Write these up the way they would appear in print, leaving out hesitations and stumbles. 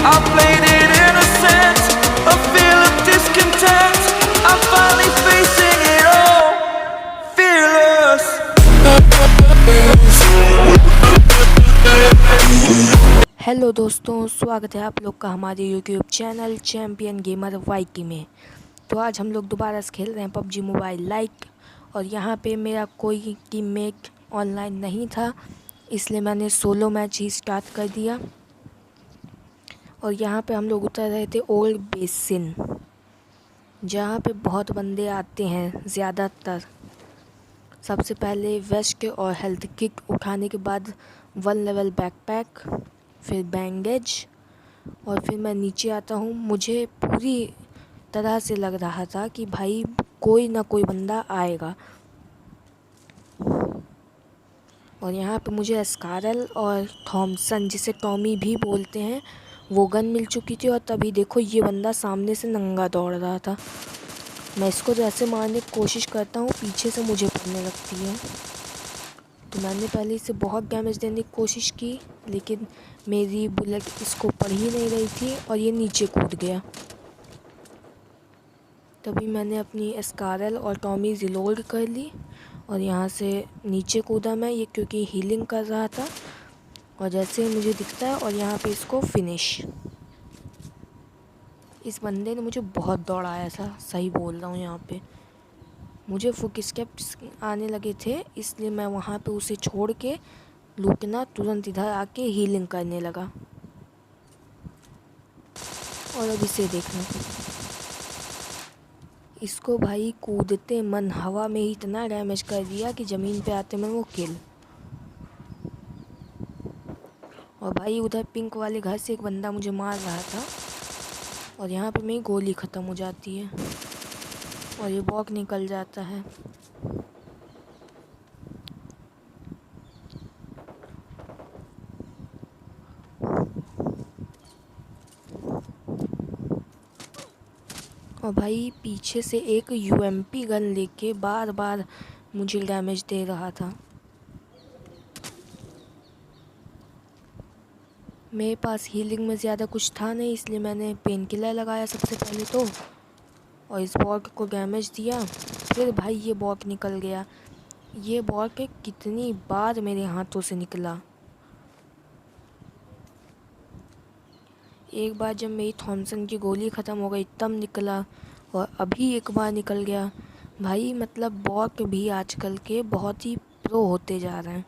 I played it innocent, a feel of discontent. I'm finally facing it all, fearless. Hello दोस्तों, स्वागत है आप लोग का हमारे यूट्यूब चैनल चैम्पियन गेमर वाईकी में। तो आज हम लोग दोबारा से खेल रहे हैं पबजी मोबाइल लाइट। और यहाँ पे मेरा कोई टीममेट ऑनलाइन नहीं था, इसलिए मैंने सोलो मैच ही स्टार्ट कर दिया। और यहाँ पे हम लोग उतर रहे थे ओल्ड बेसिन, जहाँ पे बहुत बंदे आते हैं ज़्यादातर। सबसे पहले वेस्ट और हेल्थ किट उठाने के बाद 1 लेवल बैकपैक, फिर बैंडेज, और फिर मैं नीचे आता हूँ। मुझे पूरी तरह से लग रहा था कि भाई कोई ना कोई बंदा आएगा। और यहाँ पे मुझे एस्कारल और थॉमसन, जिसे टॉमी भी बोलते हैं, वो गन मिल चुकी थी। और तभी देखो ये बंदा सामने से नंगा दौड़ रहा था। मैं इसको जैसे मारने की कोशिश करता हूँ, पीछे से मुझे पड़ने लगती है। तो मैंने पहले इसे बहुत डैमेज देने की कोशिश की, लेकिन मेरी बुलेट इसको पड़ ही नहीं रही थी और ये नीचे कूद गया। तभी मैंने अपनी एस्कारल और टॉमी रिलोड कर ली और यहाँ से नीचे कूदा मैं, ये क्योंकि हीलिंग कर रहा था। और जैसे मुझे दिखता है, और यहाँ पे इसको फिनिश। इस बंदे ने मुझे बहुत दौड़ाया था, सही बोल रहा हूँ। यहाँ पे मुझे फुक स्टेप्स आने लगे थे, इसलिए मैं वहाँ पे उसे छोड़ के लूटना तुरंत इधर आके हीलिंग करने लगा। और अब इसे देखना, इसको भाई कूदते मन हवा में ही इतना डैमेज कर दिया कि ज़मीन पे आते में वो किल। और भाई उधर पिंक वाले घर से एक बंदा मुझे मार रहा था, और यहाँ पे मेरी गोली ख़त्म हो जाती है और ये बॉक निकल जाता है। और भाई पीछे से एक यूएमपी गन लेके बार बार मुझे डैमेज दे रहा था। मेरे पास हीलिंग में ज़्यादा कुछ था नहीं, इसलिए मैंने पेन किलर लगाया सबसे पहले तो, और इस बॉक को डैमेज दिया। फिर भाई ये बॉक निकल गया। ये बॉक कितनी बार मेरे हाथों से निकला। एक बार जब मेरी थॉमसन की गोली ख़त्म हो गई तब निकला, और अभी एक बार निकल गया। भाई मतलब बॉक भी आजकल के बहुत ही प्रो होते जा रहे हैं।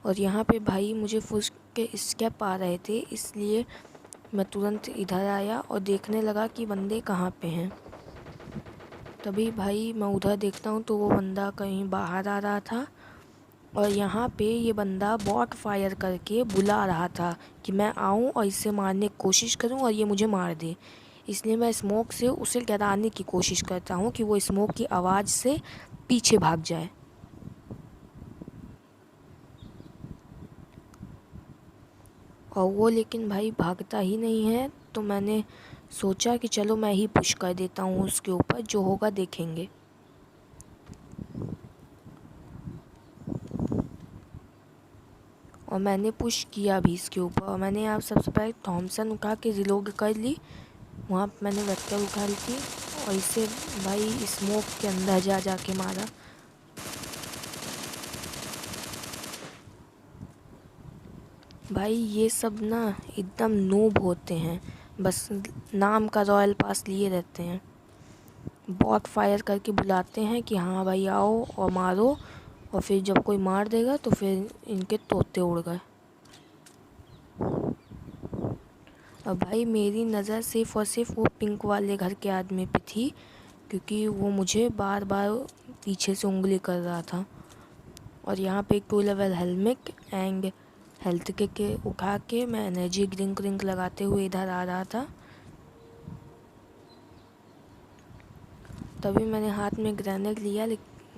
और यहाँ पे भाई मुझे फुस के स्केप आ रहे थे, इसलिए मैं तुरंत इधर आया और देखने लगा कि बंदे कहाँ पे हैं। तभी भाई मैं उधर देखता हूँ तो वो बंदा कहीं बाहर आ रहा था, और यहाँ पे ये बंदा बॉट फायर करके बुला रहा था कि मैं आऊँ और इसे मारने की कोशिश करूँ और ये मुझे मार दे। इसलिए मैं स्मोक से उसे डराने की कोशिश करता हूँ कि वो स्मोक की आवाज़ से पीछे भाग जाए। और वो लेकिन भाई भागता ही नहीं है, तो मैंने सोचा कि चलो मैं ही पुश कर देता हूँ उसके ऊपर, जो होगा देखेंगे। और मैंने पुश किया भी इसके ऊपर, और मैंने यहाँ सबसे पहले थॉमसन उठा के रिलोड कर ली। वहाँ पे मैंने वेक्टर उठा ली थी और इसे भाई स्मोक के अंदर जा के मारा। भाई ये सब ना एकदम नूब होते हैं, बस नाम का रॉयल पास लिए रहते हैं। बॉट फायर करके बुलाते हैं कि हाँ भाई आओ और मारो, और फिर जब कोई मार देगा तो फिर इनके तोते उड़ गए। और भाई मेरी नज़र सिर्फ़ और सिर्फ वो पिंक वाले घर के आदमी पे थी, क्योंकि वो मुझे बार बार पीछे से उंगली कर रहा था। और यहाँ पे 2 लेवल हेलमेट एंड हेल्थ के उठा के मैं एनर्जी ड्रिंक लगाते हुए इधर आ रहा था। तभी मैंने हाथ में ग्रेनेड लिया,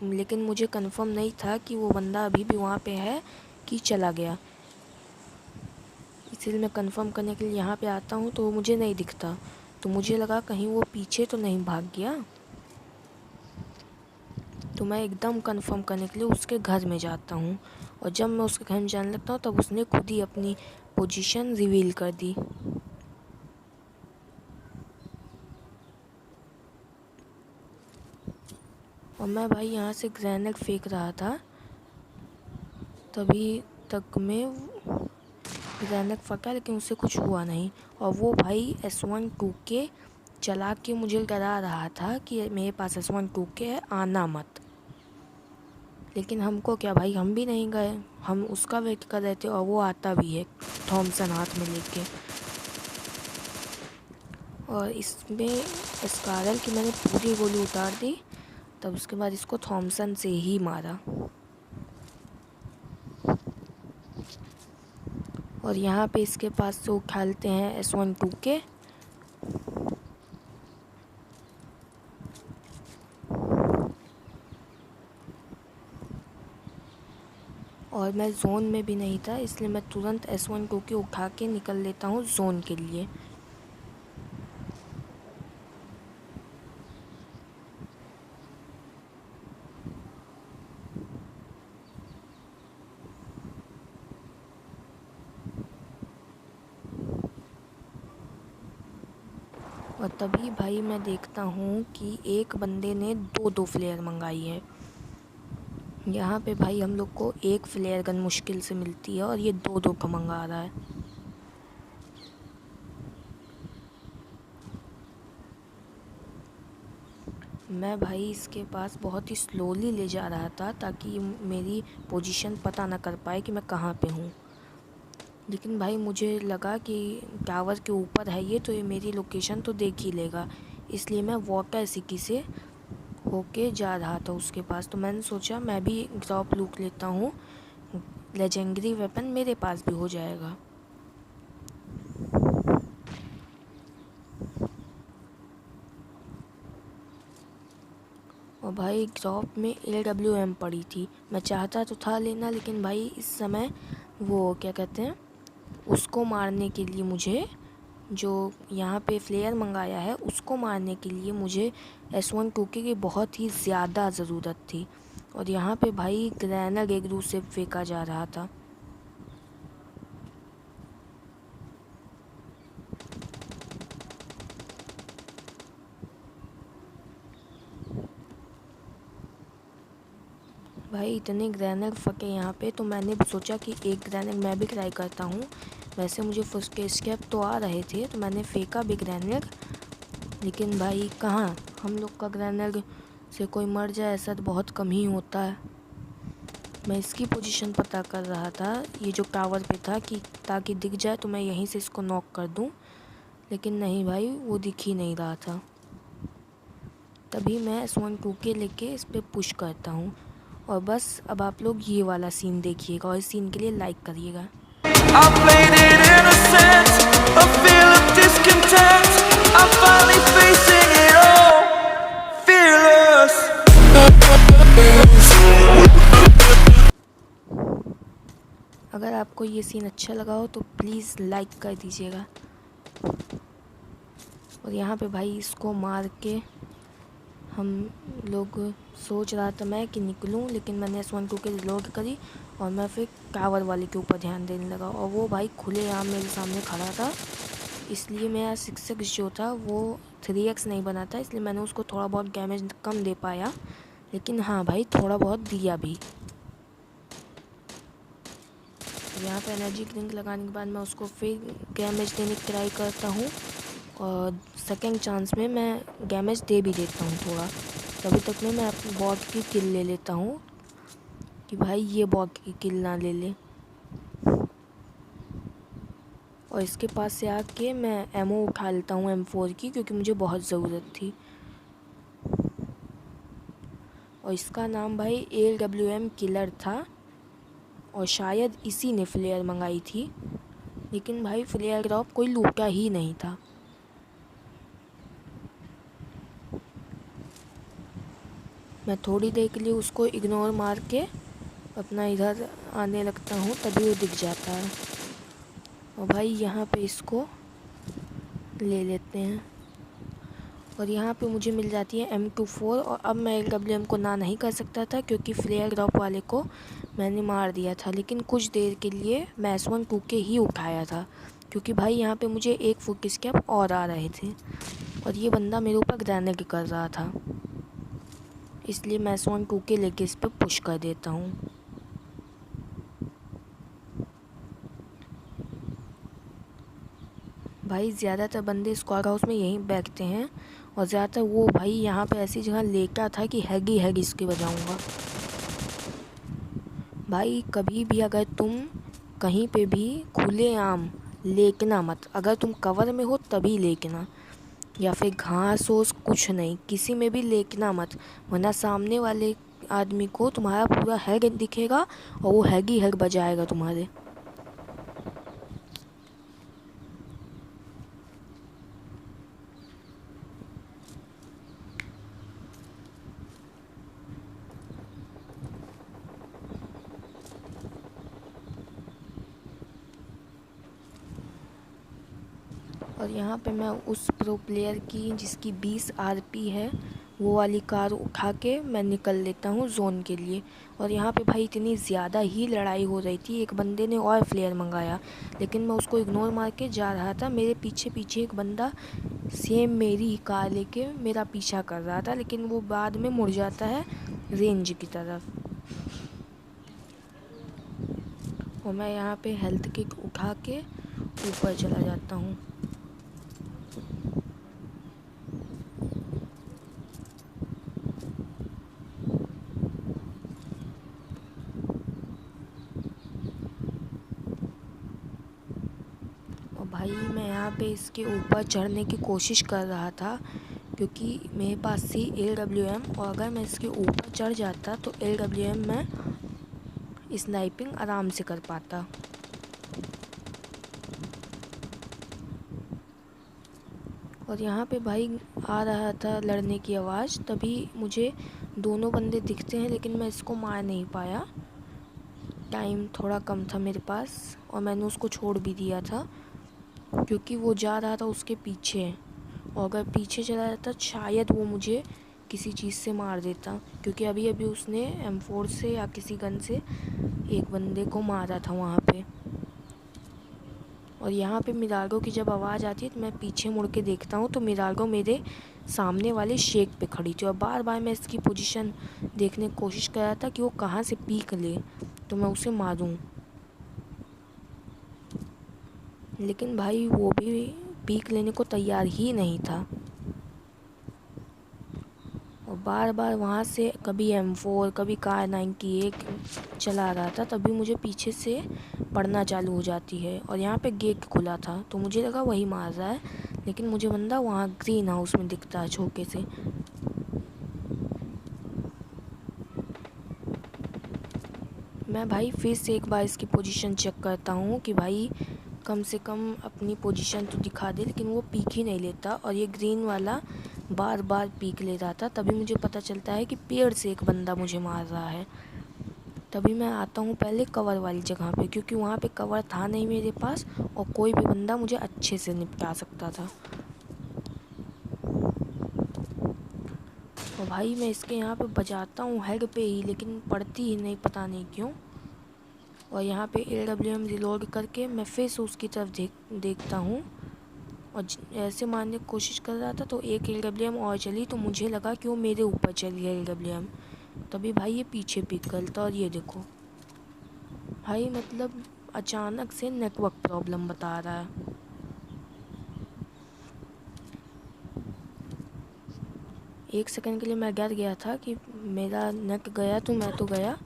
लेकिन मुझे कंफर्म नहीं था कि वो बंदा अभी भी वहाँ पे है कि चला गया। इसलिए मैं कंफर्म करने के लिए यहाँ पे आता हूँ तो वो मुझे नहीं दिखता, तो मुझे लगा कहीं वो पीछे तो नहीं भाग गया। तो मैं एकदम कंफर्म करने के लिए उसके घर में जाता हूँ। और जब मैं उसके घर में जाने लगता हूँ तब उसने खुद ही अपनी पोजीशन रिवील कर दी। और मैं भाई यहाँ से ग्रेनेड फेंक रहा था, तभी तक में ग्रेनेड फटा लेकिन उससे कुछ हुआ नहीं। और वो भाई S1-2K चला के मुझे डरा रहा था कि मेरे पास S1-2K है, आना मत। लेकिन हमको क्या भाई, हम भी नहीं गए, हम उसका वेट कर रहे थे और वो आता भी है थॉमसन हाथ में लेके। और इसमें इस कारण कि मैंने पूरी गोली उतार दी, तब उसके बाद इसको थॉमसन से ही मारा। और यहाँ पे इसके पास से उछालते हैं S1-2K। और मैं जोन में भी नहीं था, इसलिए मैं तुरंत S1-2K उठा के निकल लेता हूँ जोन के लिए। और तभी भाई मैं देखता हूँ कि एक बंदे ने दो फ्लेयर मंगाई है। यहाँ पे भाई हम लोग को एक फ्लेयर गन मुश्किल से मिलती है और ये दो का मंगा रहा है। मैं भाई इसके पास बहुत ही स्लोली ले जा रहा था ताकि मेरी पोजीशन पता ना कर पाए कि मैं कहाँ पे हूँ। लेकिन भाई मुझे लगा कि टावर के ऊपर है ये, तो ये मेरी लोकेशन तो देख ही लेगा, इसलिए मैं वाटर सिटी से होके जा रहा था उसके पास। तो मैंने सोचा मैं भी ड्रॉप लूट लेता हूँ, लेजेंडरी वेपन मेरे पास भी हो जाएगा। और भाई ड्रॉप में AWM पड़ी थी, मैं चाहता तो था लेना, लेकिन भाई इस समय वो क्या कहते हैं, उसको मारने के लिए मुझे, जो यहाँ पे फ्लेयर मंगाया है उसको मारने के लिए मुझे S1-2K की बहुत ही ज़्यादा ज़रूरत थी। और यहाँ पे भाई ग्रेनेड एक दूसरे से फेंका जा रहा था। भाई इतने ग्रेनेड फटे यहाँ पे, तो मैंने सोचा कि एक ग्रेनेड मैं भी ट्राई करता हूँ। वैसे मुझे फर्स्ट के स्केप तो आ रहे थे, तो मैंने फेंका भी ग्रेनेड, लेकिन भाई कहाँ, हम लोग का ग्रेनेड से कोई मर जाए ऐसा तो बहुत कम ही होता है। मैं इसकी पोजीशन पता कर रहा था, ये जो टावर पे था, कि ताकि दिख जाए तो मैं यहीं से इसको नॉक कर दूं, लेकिन नहीं भाई वो दिख ही नहीं रहा था। तभी मैं S1-2K लेके इस पर पुश करता हूँ। और बस अब आप लोग ये वाला सीन देखिएगा और इस सीन के लिए लाइक करिएगा। I played it innocent, a feel of discontent. I'm finally facing it all, fearless. अगर आपको ये सीन अच्छा लगा हो तो प्लीज़ लाइक कर दीजिएगा। और यहाँ पे भाई इसको मार के हम लोग, सोच रहा था मैं कि निकलूं, लेकिन मैंने S1-2K रिलोड करी और मैं फिर टावर वाले के ऊपर ध्यान देने लगा। और वो भाई खुलेआम मेरे सामने खड़ा था, इसलिए मेरा 6x जो था वो 3x नहीं बना था, इसलिए मैंने उसको थोड़ा बहुत डैमेज कम दे पाया। लेकिन हाँ भाई थोड़ा बहुत दिया भी। यहाँ पे एनर्जी ड्रिंक लगाने के बाद मैं उसको फिर डैमेज देने की ट्राई करता हूँ, और सेकंड चांस में मैं डैमेज दे भी देता हूँ थोड़ा। तभी तक में मैं अपने बॉट की किल ले लेता हूँ कि भाई ये बॉट की किल ना ले ले। और इसके पास से आके मैं एमओ उठा लेता हूँ M4 की, क्योंकि मुझे बहुत ज़रूरत थी। और इसका नाम भाई AWM किलर था, और शायद इसी ने फ्लेयर मंगाई थी, लेकिन भाई फ्लेयर ड्रॉप कोई लूटा ही नहीं था। मैं थोड़ी देर के लिए उसको इग्नोर मार के अपना इधर आने लगता हूँ, तभी वो दिख जाता है। और भाई यहाँ पे इसको ले लेते हैं। और यहाँ पे मुझे मिल जाती है M24 और अब मैं LWM को ना नहीं कर सकता था क्योंकि फ्लेयर ड्रॉप वाले को मैंने मार दिया था। लेकिन कुछ देर के लिए मैं S1 2K ही उठाया था क्योंकि भाई यहाँ पे मुझे एक फोकस कैप और आ रहे थे और ये बंदा मेरे ऊपर ग्रेनेड कर रहा था, इसलिए मैं S1 2K लेके इस पर पुश कर देता हूँ। भाई ज़्यादातर बंदे स्क्वाड हाउस में यहीं बैठते हैं और ज़्यादातर वो भाई यहाँ पे ऐसी जगह लेटा था कि हैगी इसके बजाऊँगा। भाई कभी भी अगर तुम कहीं पे भी खुलेआम लेटना मत, अगर तुम कवर में हो तभी लेटना, या फिर घास ओस कुछ नहीं, किसी में भी लेटना मत, वरना सामने वाले आदमी को तुम्हारा पूरा हेड दिखेगा और वो हैगी हेड बजाएगा तुम्हारे। और यहाँ पे मैं उस प्रो प्लेयर की जिसकी 20 RP है वो वाली कार उठा के मैं निकल लेता हूँ जोन के लिए। और यहाँ पे भाई इतनी ज़्यादा ही लड़ाई हो रही थी, एक बंदे ने और फ्लेयर मंगाया लेकिन मैं उसको इग्नोर मार के जा रहा था। मेरे पीछे पीछे एक बंदा सेम मेरी कार लेके मेरा पीछा कर रहा था, लेकिन वो बाद में मुड़ जाता है रेंज की तरफ। और मैं यहाँ पे हेल्थ किट उठा के ऊपर चला जाता हूँ। और भाई मैं यहाँ पे इसके ऊपर चढ़ने की कोशिश कर रहा था क्योंकि मेरे पास थी LWM, और अगर मैं इसके ऊपर चढ़ जाता तो LWM में स्नाइपिंग आराम से कर पाता। और यहाँ पे भाई आ रहा था लड़ने की आवाज़, तभी मुझे दोनों बंदे दिखते हैं लेकिन मैं इसको मार नहीं पाया, टाइम थोड़ा कम था मेरे पास और मैंने उसको छोड़ भी दिया था क्योंकि वो जा रहा था उसके पीछे, और अगर पीछे चला जाता शायद वो मुझे किसी चीज़ से मार देता क्योंकि अभी अभी उसने M4 से या किसी गन से एक बंदे को मारा था वहाँ पे। और यहाँ पे मिरागो की जब आवाज़ आती है तो मैं पीछे मुड़ के देखता हूँ तो मिरागो मेरे सामने वाले शेक पे खड़ी थी और बार बार मैं इसकी पोजीशन देखने की कोशिश कर रहा था कि वो कहाँ से पीक ले तो मैं उसे मारूं, लेकिन भाई वो भी पीक लेने को तैयार ही नहीं था। और बार बार वहाँ से कभी M4 कभी Kar98 चला रहा था, तभी मुझे पीछे से पड़ना चालू हो जाती है। और यहाँ पे गेट खुला था तो मुझे लगा वही मार रहा है, लेकिन मुझे बंदा वहाँ ग्रीन हाउस में दिखता है छोके से। मैं भाई फिर से एक बार इसकी पोजीशन चेक करता हूँ कि भाई कम से कम अपनी पोजीशन तो दिखा दे, लेकिन वो पीक ही नहीं लेता और ये ग्रीन वाला बार बार पीक ले रहा था। तभी मुझे पता चलता है कि पेड़ से एक बंदा मुझे मार रहा है। तभी मैं आता हूँ पहले कवर वाली जगह पे क्योंकि वहाँ पे कवर था नहीं मेरे पास और कोई भी बंदा मुझे अच्छे से निपटा सकता था। और भाई मैं इसके यहाँ पे बजाता हूँ हेड पे ही, लेकिन पड़ती ही नहीं, पता नहीं क्यों। और यहाँ पे LWM रिलोड करके मैं फिर से उसकी तरफ देखता हूँ और ऐसे मारने की कोशिश कर रहा था तो एक LWM और चली तो मुझे लगा कि वो मेरे ऊपर चली है LWM, तभी भाई ये पीछे पिक करता। और ये देखो भाई मतलब अचानक से नेटवर्क प्रॉब्लम बता रहा है। एक सेकंड के लिए मैं डर गया था कि मेरा नेट गया तो मैं तो गया,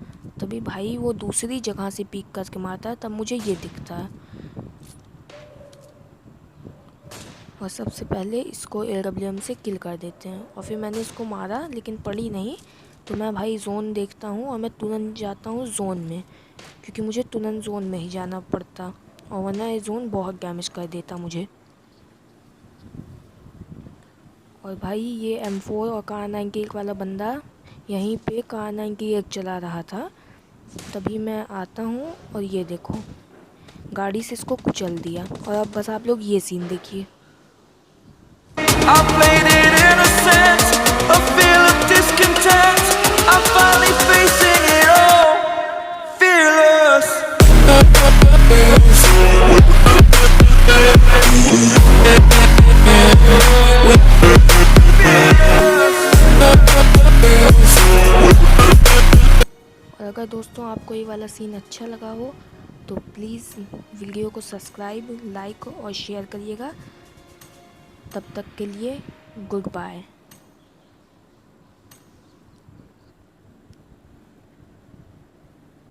तभी भाई वो दूसरी जगह से पिक करके मारता है, तब मुझे ये दिखता है। और सबसे पहले इसको LWM से किल कर देते हैं और फिर मैंने इसको मारा लेकिन पड़ी नहीं, तो मैं भाई जोन देखता हूँ और मैं तुरंत जाता हूँ जोन में क्योंकि मुझे तुरंत जोन में ही जाना पड़ता और वरना ये जोन बहुत डैमेज कर देता मुझे। और भाई ये M4 और Kar98 वाला बंदा यहीं पे Kar98 चला रहा था, तभी मैं आता हूँ और ये देखो गाड़ी से इसको कुचल दिया। और अब बस आप लोग ये सीन देखिए। I played it innocent. discontent. I'm finally facing it all, fearless. और अगर दोस्तों आपको ये वाला सीन अच्छा लगा हो तो प्लीज़ वीडियो को सब्सक्राइब, लाइक और शेयर करिएगा। तब तक के लिए गुड बाय।